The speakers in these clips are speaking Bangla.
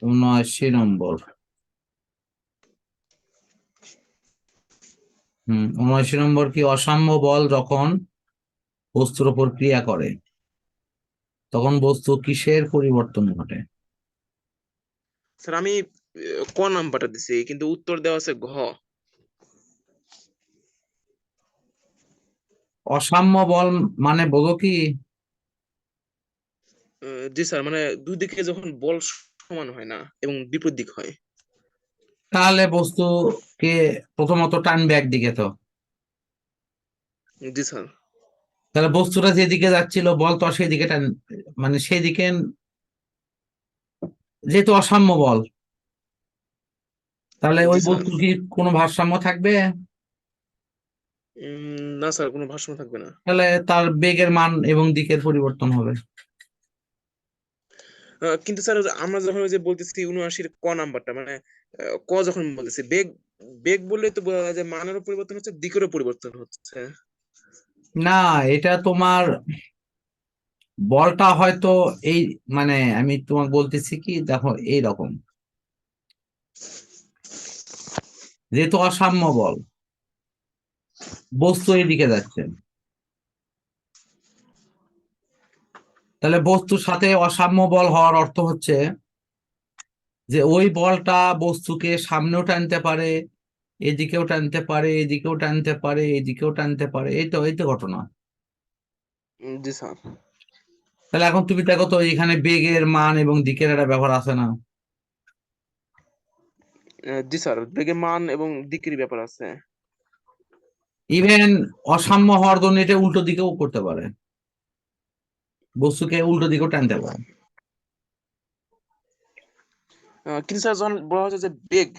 79 নম্বর। 79 নম্বর কি, অসাম্য বল যখন বস্তুর উপর ক্রিয়া করে তখন বস্তু কিসের পরিবর্তন ঘটে? স্যার আমি ক নাম্বারটা দিছি, কিন্তু উত্তর দেওয়া আছে ঘ। অসাম্য বল মানে বোঝো কি? জি স্যার, মানে দুই দিকে যখন বল সমান হয় না এবং বিপরীত দিক হয়। তাহলে বস্তুকে প্রথমত টানবে একদিকে তো। জি স্যার। তাহলে বস্তুটা যেদিকে যাচ্ছিল বল তো সেই দিকে টান, মানে সেই দিকে, যেহেতু অসাম্য বল তাহলে ওই জি স্যার। বস্তু কি কোনো ভারসাম্য থাকবে? না স্যার, কোনো ভারসাম্য থাকবে না। তাহলে তার বেগের মান এবং দিকের পরিবর্তন হবে। কিন্তু স্যার আমরা যখন ওই যে বলতেছি 79-র ক নাম্বারটা, মানে ক যখন বলতেছি বেগ, বেগ বললে তো বোঝা যায় যে মানেরও পরিবর্তন হচ্ছে, দিকেরও পরিবর্তন হচ্ছে। না, এটা তোমার বলটা হয়তো এই, মানে আমি তোমাকে বলতেছি কি, দেখো এইরকম, যেহেতু অসাম্য বল, বস্তু এইদিকে যাচ্ছে, তাহলে বস্তুর সাথে অসাম্য বল হওয়ার অর্থ হচ্ছে যে ওই বলটা বস্তুকে সামনেও টানতে পারে, এদিকেও টানতে পারে, এদিকেও টানতে পারে, এদিকেও টানতে পারে, এই তো ঘটনা। জি স্যার। তাহলে এখন তুমি দেখো তো এখানে বেগের মান এবং দিকের একটা ব্যাপার আছে না? জি স্যার, বেগের মান এবং দিকের ব্যাপার আছে। ইভেন অসাম্য হওয়ার জন্য এটা উল্টো দিকেও করতে পারে, বস্তুকে উল্টো দিকেও টানতে পারে। কিন্তু স্যার যখন বলা হচ্ছে যে বেগ,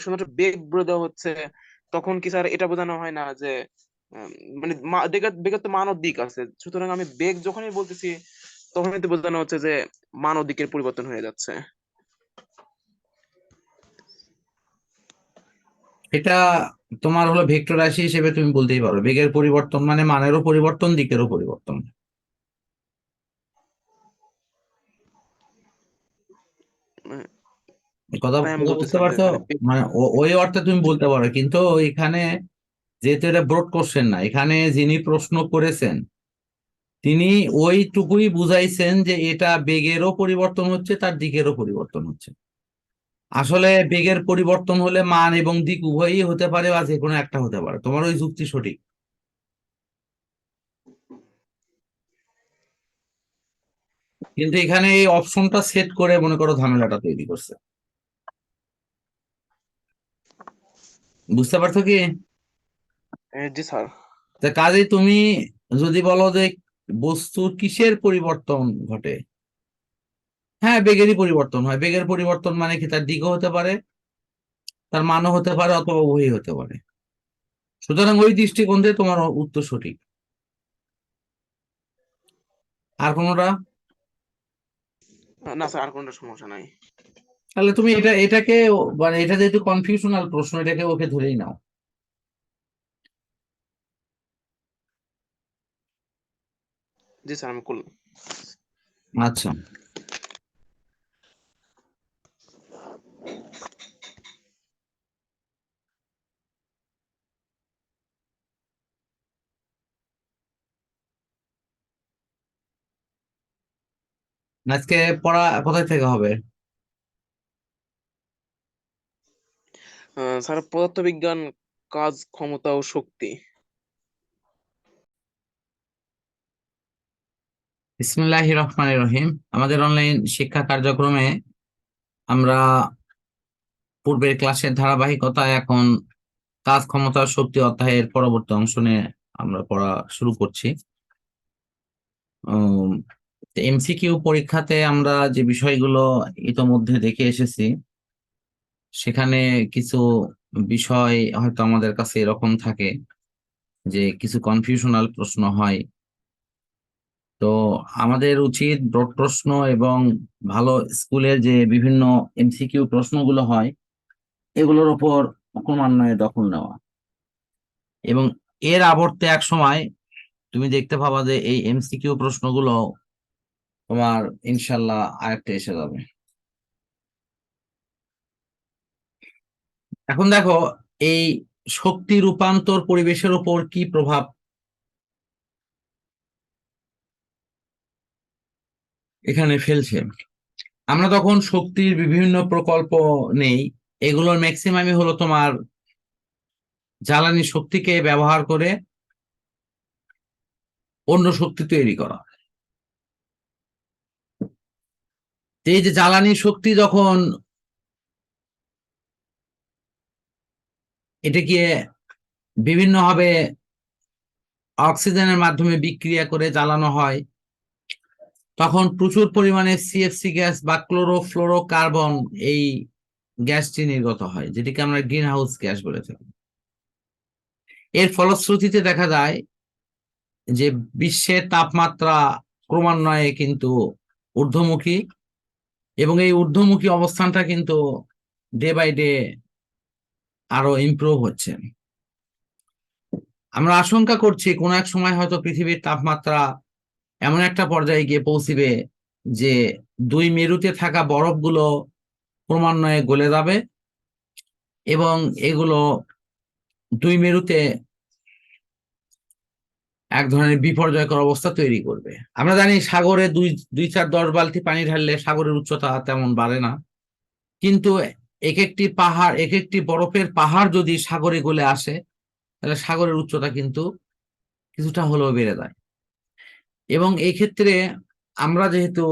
শুধুমাত্র বেগ বলে দেওয়া হচ্ছে, তখন কি স্যার এটা বোঝানো হয় না যে উম, মানে বেগের তো মান ও দিক আছে, সুতরাং আমি বেগ যখনই বলতেছি তখনই তো বোঝানো হচ্ছে যে মান ও দিকের পরিবর্তন হয়ে যাচ্ছে। এটা তোমার হলো ভেক্টর রাশি হিসেবে তুমি বলতেই পারো, বেগের পরিবর্তন মানে মানেরও পরিবর্তন, দিকেরও পরিবর্তন। আহ, এই কথা তাই আমি কথা বুঝতে বলতেছিলাম যে পারছো? মানে মানে ওই অর্থে তুমি বলতে পারো, কিন্তু এখানে যেহেতু এটা ব্রড কোশ্চেন না, এখানে যিনি প্রশ্ন করেছেন তিনি ওইটুকুই বুঝাইছেন যে এটা বেগেরও পরিবর্তন হচ্ছে, তার দিকেরও পরিবর্তন হচ্ছে। আসলে বেগের পরিবর্তন হলে মান এবং দিক উভয়ই হতে পারে বা যে কোনো একটা হতে পারে, তোমার ওই যুক্তি সঠিক। কিন্তু এখানে এই অপশনটা সেট করে মনে করো ঝামেলাটা তৈরি করছে। বুঝতে পারছো কি? জি স্যার। তা কাজেই তুমি যদি বলো যে বস্তুর কিসের পরিবর্তন ঘটে, হ্যাঁ বেগেরই পরিবর্তন হয়। বেগের পরিবর্তন মানে কি, তার দিকও হতে পারে, তার মানও হতে পারে, অথবা উভয়ই হতে পারে। সুতরাং ওই দৃষ্টিকোণ থেকে তোমার উত্তর সঠিক। আর কোনোটা? না স্যার, আর কোনো সমস্যা নাই। তাহলে তুমি এটাকে, মানে এটা যেহেতু কনফিউশনাল প্রশ্ন, এটাকে ওকে ধরেই নাও। জি স্যার, আমি করলাম। আচ্ছা, আজকে পড়া কোথায় থেকে হবে? স্যার পদার্থবিজ্ঞান, কাজ, ক্ষমতা ও শক্তি। বিসমিল্লাহির রহমানির রহিম। আমাদের অনলাইন শিক্ষা কার্যক্রমে আমরা পূর্বের ক্লাসের ধারাবাহিকতায় এখন কাজ, ক্ষমতা, শক্তি অধ্যায়ের পরবর্তী অংশ নিয়ে আমরা পড়া শুরু করছি। এমসিকিউ পরীক্ষাতে আমরা যে বিষয়গুলো ইতোমধ্যে দেখে এসেছি, সেখানে কিছু বিষয় হয়তো আমাদের কাছে এরকম থাকে যে কিছু কনফিউশনাল প্রশ্ন হয়। তো আমাদের উচিত ব্রড প্রশ্ন এবং ভালো স্কুলের যে বিভিন্ন এমসিকিউ প্রশ্নগুলো হয় এগুলোর উপর ক্রমান্বয়ে দখল নেওয়া, এবং এর আবর্তে এক সময় তুমি দেখতে পাবা যে এই এমসিকিউ প্রশ্নগুলো তোমার ইনশাল্লাহ আয়ত্তে এসে যাবে। এখন দেখো এই শক্তি রূপান্তর পরিবেশের উপর কি প্রভাব এখানে ফেলছে। আমরা তখন শক্তির বিভিন্ন প্রকল্প নেই, এগুলোর ম্যাক্সিমামই হলো তোমার জ্বালানি শক্তিকে ব্যবহার করে অন্য শক্তি তৈরি করা। এই যে জ্বালানি শক্তি যখন এটাকে বিভিন্নভাবে অক্সিজেনের মাধ্যমে বিক্রিয়া করে জ্বালানো হয়, তখন প্রচুর পরিমাণে সিএফসি গ্যাস বা ক্লোরোফ্লোরোকার্বন এই গ্যাসটি নির্গত হয়, যেটিকে আমরা গ্রিন হাউস গ্যাস বলে থাকি। এর ফলশ্রুতিতে দেখা যায় যে বিশ্বের তাপমাত্রা ক্রমান্বয়ে কিন্তু ঊর্ধ্বমুখী, এবং এই ঊর্ধ্বমুখী অবস্থানটা কিন্তু ডে বাই ডে আরো ইমপ্রুভ হচ্ছে। আমরা আশঙ্কা করছি কোনো এক সময় হয়তো পৃথিবীর তাপমাত্রা এমন একটা পর্যায়ে গিয়ে পৌঁছিবে যে দুই মেরুতে থাকা বরফগুলো ক্রমান্বয়ে গলে যাবে এবং এগুলো দুই মেরুতে এক ধরনের বিপর্যয়কর অবস্থা তৈরি করবে। আমরা জানি সাগরে দুই দুই চার 10 বালতি পানি ঢাললে সাগরের উচ্চতা তেমন বাড়ে না, কিন্তু এক একটি পাহাড়, এক একটি বরফের পাহাড় যদি সাগরে গলে আসে, তাহলে সাগরের উচ্চতা কিন্তু কিছুটা হলেও বেড়ে যায়। এবং এই ক্ষেত্রে আমরা যেহেতু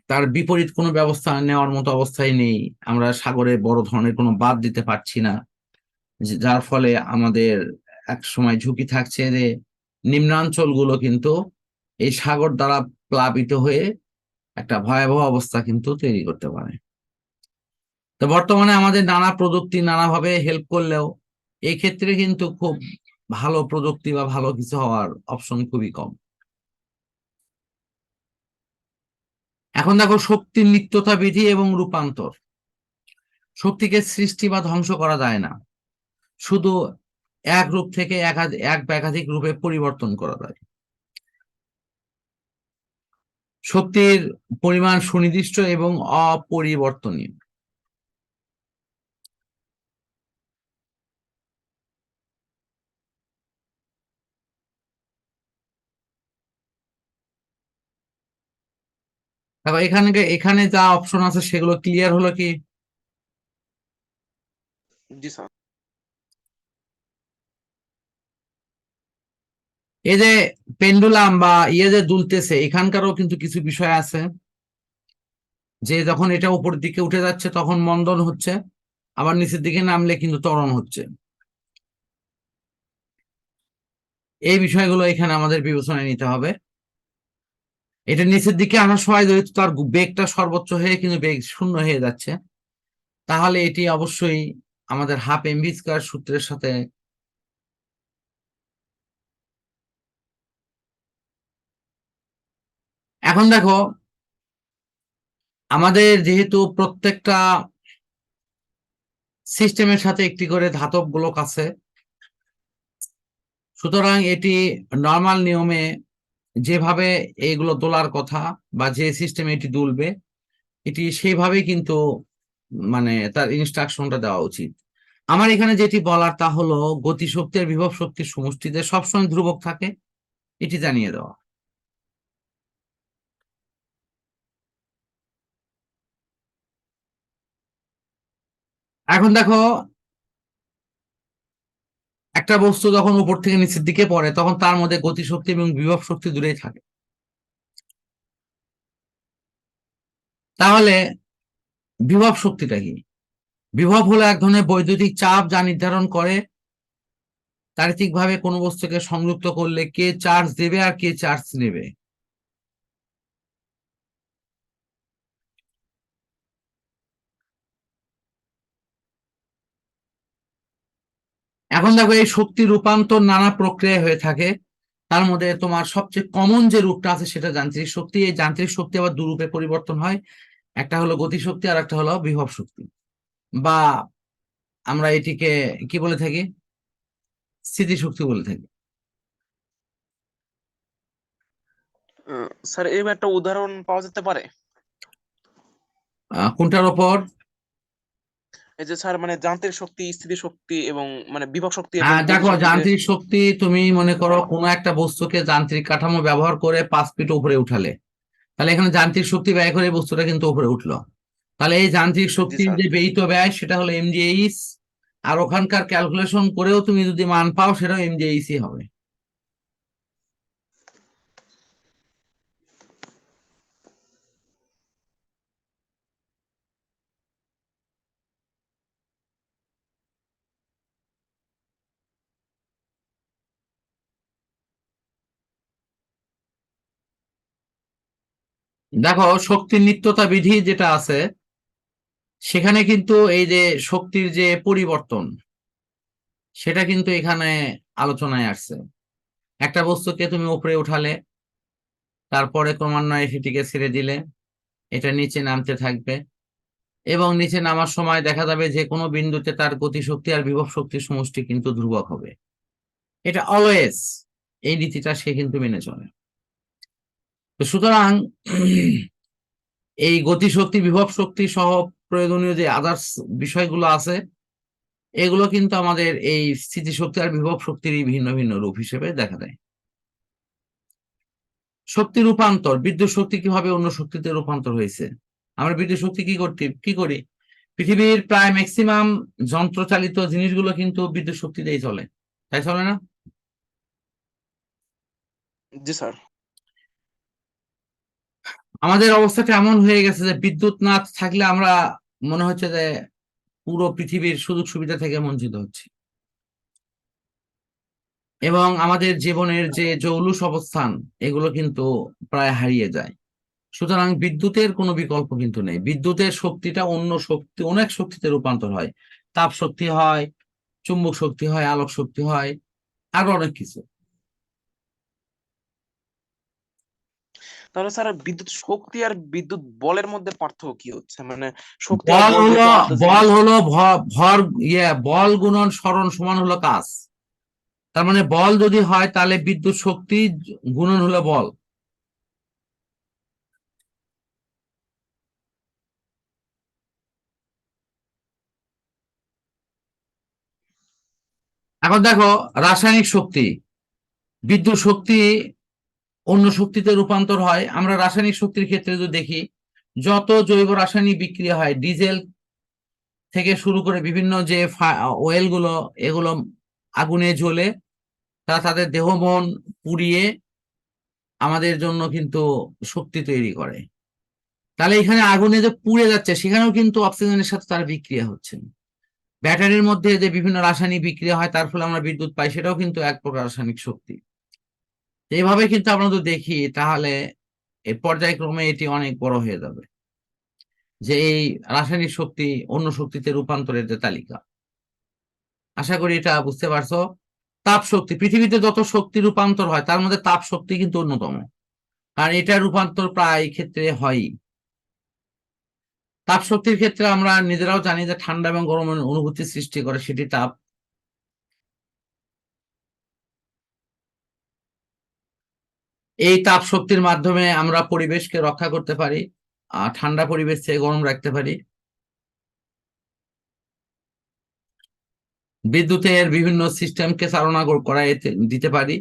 তার বিপরীত কোনো ব্যবস্থা নেওয়ার মতো অবস্থায় নেই, আমরা সাগরে বড় ধরনের কোনো বাঁধ দিতে পারছি না, যার ফলে আমাদের এক সময় ঝুঁকি থাকছে যে নিম্নাঞ্চলগুলো কিন্তু এই সাগর দ্বারা প্লাবিত হয়ে একটা ভয়াবহ অবস্থা কিন্তু তৈরি করতে পারে। তো বর্তমানে আমাদের নানা প্রযুক্তি নানাভাবে হেল্প করলেও এই ক্ষেত্রে কিন্তু খুব ভালো প্রযুক্তি বা ভালো কিছু হওয়ার অপশন খুবই কম। এখন দেখো শক্তির নিত্যতা বিধি এবং রূপান্তর। শক্তিকে সৃষ্টি বা ধ্বংস করা যায় না, শুধু এক রূপ থেকে এক বা একাধিক রূপে পরিবর্তন করা যায়। শক্তির পরিমাণ সুনির্দিষ্ট এবং অপরিবর্তনীয়। দেখো এখানে এখানে যা অপশন আছে সেগুলো ক্লিয়ার হলো কি? জি স্যার। এই যে পেন্ডুলাম বা ইয়ে যে দুলতেছে, এখানকারও কিন্তু কিছু বিষয় আছে যে যখন এটা উপরের দিকে উঠে যাচ্ছে তখন মন্দন হচ্ছে, আবার নিচের দিকে নামলে কিন্তু ত্বরণ হচ্ছে। এই বিষয়গুলো এখানে আমাদের বিবেচনায় নিতে হবে। এটা নিচের দিকে আনার সময় যেহেতু তার বেগটা সর্বোচ্চ হয়ে কিন্তু বেগ শূন্য হয়ে যাচ্ছে, তাহলে এটি অবশ্যই আমাদের হাফ এমভি স্কয়ার সূত্রের সাথে এখন দেখো আমাদের যেহেতু প্রত্যেকটা সিস্টেমের সাথে একটি করে ধাতব গোলক আছে, সুতরাং এটি নর্মাল নিয়মে যেভাবে এইগুলো দোলার কথা বা যে সিস্টেমে এটি দুলবে এটি সেইভাবেই কিন্তু মানে তার ইনস্ট্রাকশনটা দেওয়া উচিত। আমার এখানে যেটি বলার তা হলো গতিশক্তি আর বিভব শক্তির সমষ্টিতে সবসময় ধ্রুবক থাকে, এটি জানিয়ে দেওয়া। এখন দেখো একটা বস্তু যখন উপর থেকে নিচের দিকে পড়ে তখন তার মধ্যে গতিশক্তি এবং বিভব শক্তি দূরেই থাকে। তাহলে বিভব শক্তিটা কি? বিভব হলো এক ধরনের বৈদ্যুতিক চাপ যা নির্ধারণ করে তাড়িতিকভাবে কোনো বস্তুকে সংযুক্ত করলে কে চার্জ দেবে আর কে চার্জ নেবে। এখন দেখো এই শক্তি রূপান্তর নানা প্রক্রিয়ায় হয়ে থাকে, তার মধ্যে তোমার সবচেয়ে কমন যে রূপটা আছে সেটা যান্ত্রিক শক্তি। এই যান্ত্রিক শক্তি আবার দুরূপে পরিবর্তন হয়, একটা হলো গতিশক্তি আর একটা হলো বিভব শক্তি, বা আমরা এটিকে কি বলে থাকি, স্থিতিশক্তি বলে থাকি। স্যার এর একটা উদাহরণ পাওয়া যেতে পারে? কোনটার ওপর? এই যে স্যার মানে যান্ত্রিক শক্তি, স্থিতি শক্তি এবং মানে বিভব শক্তি এবং গতি দেখো, শক্তিতে। যান্ত্রিক শক্তি তুমি মনে করো কোনো একটা বস্তুকে যান্ত্রিক কাঠামো ব্যবহার করে 5 ফিট উপরে উঠালে, তাহলে এখানে যান্ত্রিক শক্তি ব্যয় করে এই বস্তুটা কিন্তু উপরে উঠলো। তাহলে এই যান্ত্রিক জি শক্তির স্যার। যে ব্যয়িত ব্যয় সেটা হলো এমজিএইচ। আর ওখানকার ক্যালকুলেশন করেও তুমি যদি মান পাও সেটাও এমজিএইচই হবে। দেখো, শক্তির নিত্যতা বিধি যেটা আছে সেখানে কিন্তু এই যে শক্তির যে পরিবর্তন সেটা কিন্তু এখানে আলোচনায় আসছে। একটা বস্তুকে তুমি উপরে উঠালে, তারপরে ক্রমান্বয়ে সেটিকে ছেড়ে দিলে, এটা নিচে নামতে থাকবে, এবং নিচে নামার সময় দেখা যাবে যে কোনো বিন্দুতে তার গতিশক্তি আর বিভব শক্তির সমষ্টি কিন্তু ধ্রুবক হবে। এটা অলওয়েজ, এই নীতিটা সে কিন্তু মেনে চলে। তো সুতরাং এই গতিশক্তি, বিভব শক্তি সহ প্রয়োজনীয় যে আদার্স বিষয়গুলো আছে, এগুলো কিন্তু আমাদের এই স্থিতিশক্তি আর বিভব শক্তির ভিন্ন ভিন্ন রূপ হিসেবে দেখা দেয়। শক্তি রূপান্তর, বিদ্যুৎ শক্তি কিভাবে অন্য শক্তিতে রূপান্তর হয়েছে। আমরা বিদ্যুৎ শক্তি কি করি, পৃথিবীর প্রায় ম্যাক্সিমাম যন্ত্রচালিত জিনিসগুলো কিন্তু বিদ্যুৎ শক্তি দিয়েই চলে, তাই চলে না? জি স্যার। আমাদের অবস্থাটা এমন হয়ে গেছে যে বিদ্যুৎ না থাকলে আমরা মনে হচ্ছে যে পুরো পৃথিবীর সুযোগ সুবিধা থেকে বঞ্চিত হচ্ছি, এবং আমাদের জীবনের যে জৌলুস অবস্থান এগুলো কিন্তু প্রায় হারিয়ে যায়। সুতরাং বিদ্যুতের কোনো বিকল্প কিন্তু নেই। বিদ্যুতের শক্তিটা অন্য শক্তি, অনেক শক্তিতে রূপান্তর হয়। তাপ শক্তি হয়, চুম্বক শক্তি হয়, আলোক শক্তি হয়, আরো অনেক কিছু। তাহলে স্যার বিদ্যুৎ শক্তি আর বিদ্যুৎ বলের মধ্যে পার্থক্য কি হচ্ছে? মানে শক্তি আর বল বল হলো যেহেতু আলাদা বল জিনিস। হলো ভর, বল গুণন সরণ সমান হলো কাজ। তার মানে বল যদি হয় তাহলে বিদ্যুৎ শক্তি গুণন হলো বল। এখন দেখো, রাসায়নিক শক্তি, বিদ্যুৎ শক্তি অন্য শক্তিতে রূপান্তর হয়। আমরা রাসায়নিক শক্তির ক্ষেত্রে যদি দেখি, যত জৈব রাসায়নিক বিক্রিয়া হয়, ডিজেল থেকে শুরু করে বিভিন্ন যে ওয়েল গুলো, এগুলো আগুনে জ্বলে তারা তাদের দেহ মন পুড়িয়ে আমাদের জন্য কিন্তু শক্তি তৈরি করে। তাহলে এখানে আগুনে যে পুড়ে যাচ্ছে সেখানেও কিন্তু অক্সিজেনের সাথে তার বিক্রিয়া হচ্ছে। ব্যাটারির মধ্যে যে বিভিন্ন রাসায়নিক বিক্রিয়া হয় তার ফলে আমরা বিদ্যুৎ পাই, সেটাও কিন্তু এক প্রকার রাসায়নিক শক্তি। এইভাবে কিন্তু আমরা যদি দেখি তাহলে এই পর্যায়ক্রমে এটি অনেক বড় হয়ে যাবে, যে এই রাসায়নিক শক্তি অন্য শক্তিতে রূপান্তরের যে তালিকা। আশা করি এটা বুঝতে পারছো। তাপ শক্তি, পৃথিবীতে যত শক্তি রূপান্তর হয় তার মধ্যে তাপ শক্তি কিন্তু অন্যতম, কারণ এটা রূপান্তর প্রায় ক্ষেত্রে হয়ই। তাপ শক্তির ক্ষেত্রে আমরা নিজেরাও জানি যে ঠান্ডা এবং গরমের অনুভূতি সৃষ্টি করে সেটি তাপ। এই তাপ শক্তির মাধ্যমে আমরা পরিবেশকে রক্ষা করতে পারি, ঠান্ডা পরিবেশ থেকে গরম রাখতে পারি। বিদ্যুতের বিভিন্ন সিস্টেমকে চালনা দিতে পারি।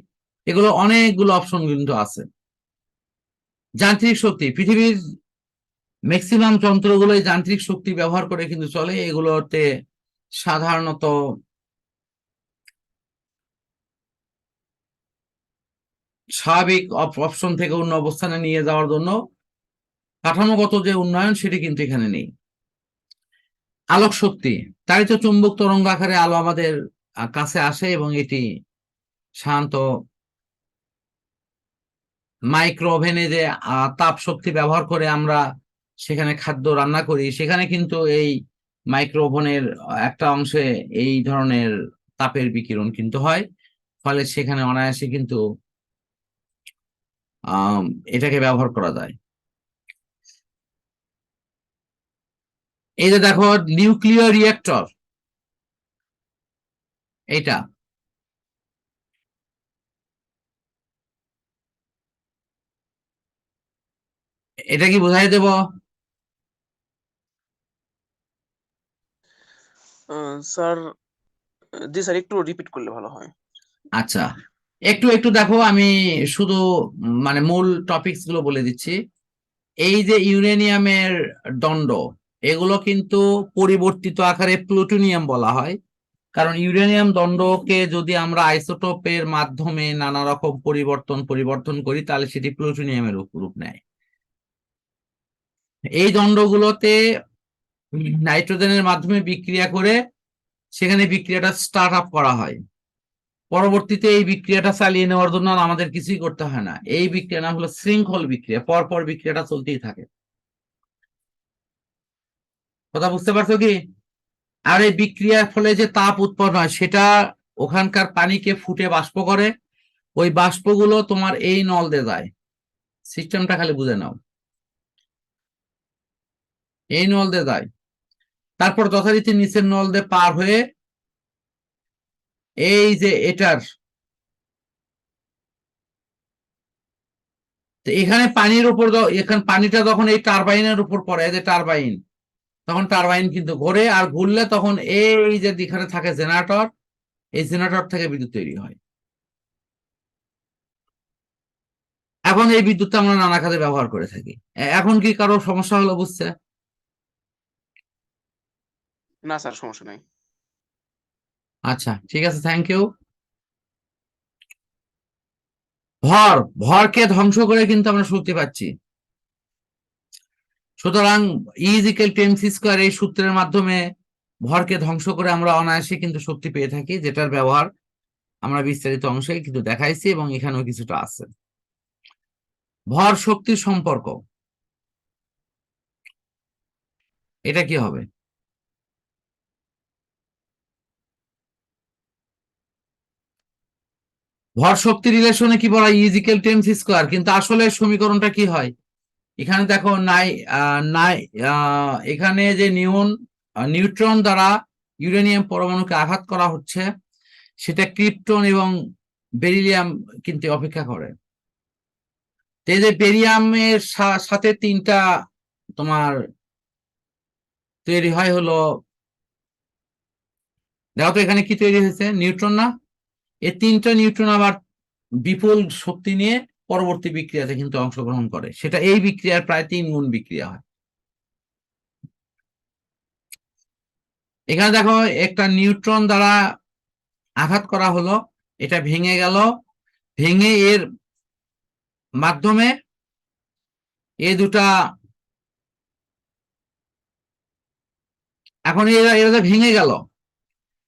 এগুলো অনেকগুলো অপশন কিন্তু আছে। যান্ত্রিক শক্তি, পৃথিবীর ম্যাক্সিমাম যন্ত্রগুলোই যান্ত্রিক শক্তি ব্যবহার করে কিন্তু চলে। এগুলোতে সাধারণত স্বাভাবিক অপশন থেকে অন্য অবস্থানে নিয়ে যাওয়ার জন্য কাঠামোগত যে উন্নয়ন সেটি কিন্তু এখানে নেই। আলোক শক্তি, তারিত চুম্বক তরঙ্গ আকারে আলো আমাদের কাছে আসে, এবং এটি সাধারণত মাইক্রো ওভেনে যে তাপ শক্তি ব্যবহার করে আমরা সেখানে খাদ্য রান্না করি, সেখানে কিন্তু এই মাইক্রো ওভেনের একটা অংশে এই ধরনের তাপের বিকিরণ কিন্তু হয়। ফলে সেখানে অনায়াসে কিন্তু আহ এটাকে ব্যবহার করা যায়। এই যে দেখো, নিউক্লিয়ার রিয়েক্টর, এটা এটা কি বুঝাই দেব? স্যার, জি স্যার, একটু রিপিট করলে ভালো হয়। আচ্ছা, একটু একটু দেখো, আমি শুধু মানে মূল টপিকস গুলো বলে দিচ্ছি। এই যে ইউরেনিয়ামের দণ্ড, এগুলো কিন্তু পরিবর্তিত আকারে প্লুটোনিয়াম বলা হয়। কারণ ইউরেনিয়াম দণ্ডকে যদি আমরা আইসোটোপের মাধ্যমে নানা রকম পরিবর্তন করি, তাহলে সেটি প্লুটোনিয়ামের রূপ নেয়। এই দণ্ডগুলোতে নাইট্রোজেনের মাধ্যমে বিক্রিয়া করে সেখানে বিক্রিয়াটা স্টার্ট আপ করা হয়। পরবর্তীতে এই বিক্রিয়াটা চালিয়ে নেওয়ার জন্য আর আমাদের কিছুই করতে হয় না। এই বিক্রিয়া নাম হলো শৃঙ্খল বিক্রিয়া, পরপর বিক্রিয়াটা চলতেই থাকে। কথা বুঝতে পারছো কি? আর এই বিক্রিয়ার ফলে যে তাপ উৎপন্ন হয়, সেটা ওখানকার পানিকে ফুটে বাষ্প করে। ওই বাষ্পগুলো তোমার এই নল দিয়ে যায়। সিস্টেমটা খালি বুঝে নাও, এই নল দিয়ে যায়। তারপর যথারীতি নিচের নল দিয়ে পার হয়ে এই যে এটার, তো এখানে পানির উপর, এখানে পানিটা যখন এই টারবাইনের উপর পড়ে, যে টারবাইন, তখন টারবাইন কিন্তু ঘোরে, আর ঘুরলে তখন এই যে এখানে থাকে জেনারেটর, এই জেনারেটর থেকে বিদ্যুৎ তৈরি হয়। এখন এই বিদ্যুৎটা আমরা নানা কাজে ব্যবহার করে থাকি। এখন কি কারো সমস্যা হলো বুঝছে? না স্যার, সমস্যা নাই। আচ্ছা, ঠিক আছে, থ্যাংক ইউ। ভরকে ধ্বংস করে কিন্তু আমরা শক্তি পাচ্ছি। সুতরাং E=mc², এই সূত্রের মাধ্যমে ভরকে ধ্বংস করে আমরা অনায়াসে কিন্তু শক্তি পেয়ে থাকি, যেটার ব্যবহার আমরা বিস্তারিত অংশে কিন্তু দেখাইছি এবং এখানেও কিছুটা আছে। ভর শক্তির সম্পর্ক, এটা কি হবে? ভর শক্তি রিলেশনে কি বলা, E=mc², কিন্তু আসলে সমীকরণটা কি হয়? এখানে দেখো নাই নাই এখানে যে নিউট্রন দ্বারা ইউরেনিয়াম পরমাণুকে আঘাত করা হচ্ছে, সেটা ক্রিপ্টন এবং বেরিলিয়াম কিন্তু অপেক্ষা করে। এই যে বেরিয়ামের সাথে তিনটা তোমার তৈরি হয় হলো, দেখো তো এখানে কি তৈরি হয়েছে, নিউট্রন না? এই তিনটা নিউট্রন আবার বিপুল শক্তি নিয়ে পরবর্তী বিক্রিয়াতে কিন্তু অংশগ্রহণ করে, সেটা এই বিক্রিয়ার প্রায় 3 গুণ বিক্রিয়া হয়। এখানে দেখো একটা নিউট্রন দ্বারা আঘাত করা হলো, এটা ভেঙে গেল, ভেঙে এর মাধ্যমে এ দুটা, এখন এরা এরা ভেঙে গেল,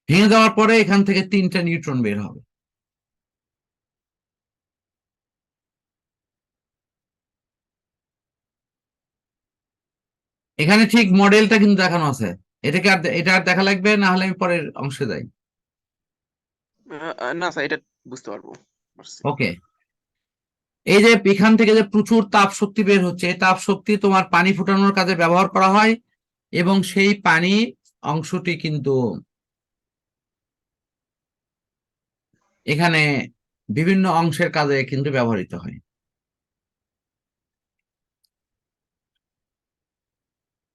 ভেঙে যাওয়ার পরে এখান থেকে 3টা নিউট্রন বের হবে। এখানে ঠিক মডেলটা কিন্তু দেখানো আছে। এটাকে আর এটা আর দেখা লাগবে না, হলে আমি পরের অংশে যাই। না স্যার, এটা বুঝতে পারছি। ওকে, এই যে এখান থেকে যে প্রচুর তাপ শক্তি বের হচ্ছে, এই তাপ শক্তি তোমার পানি ফুটানোর কাজে ব্যবহার করা হয়, এবং সেই পানি অংশটি কিন্তু এখানে বিভিন্ন অংশের কাজে কিন্তু ব্যবহৃত হয়।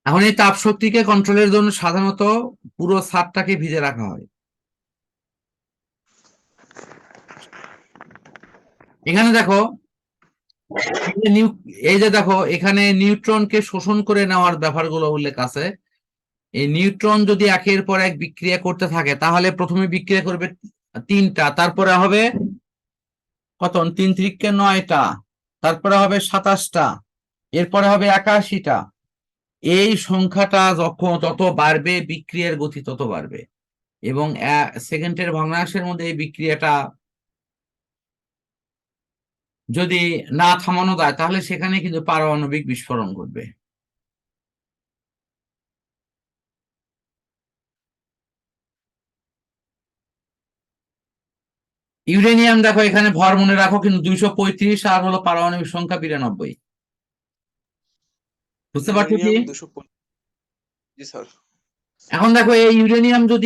এখন এই তাপ শক্তিকে কন্ট্রোলের জন্য সাধারণত পুরো ছাদটাকে ভিজে রাখা হয়। এখানে দেখো, এই যে দেখো এখানে নিউট্রনকে শোষণ করে নেওয়ার ব্যাপারগুলো উল্লেখ আছে। এই নিউট্রন যদি একের পর এক বিক্রিয়া করতে থাকে, তাহলে প্রথমে বিক্রিয়া করবে 3টা, তারপরে হবে কত, 3×9টা, তারপরে হবে 27টা, এরপরে হবে 81টা। এই সংখ্যাটা যত বাড়বে, বিক্রিয়ার গতি তত বাড়বে, এবং সেকেন্ডের ভগ্নাংশের মধ্যে এই বিক্রিয়াটা যদি না থামানো যায়, তাহলে সেখানে কিন্তু পারমাণবিক বিস্ফোরণ ঘটবে। ইউরেনিয়াম দেখো এখানে ভর মনে রাখো কিন্তু 235, আর হলো পারমাণবিক সংখ্যা 92। বুঝতে পারছো কি? ইউরেনিয়াম 250। জি স্যার। এখন দেখো এই ইউরেনিয়াম যদি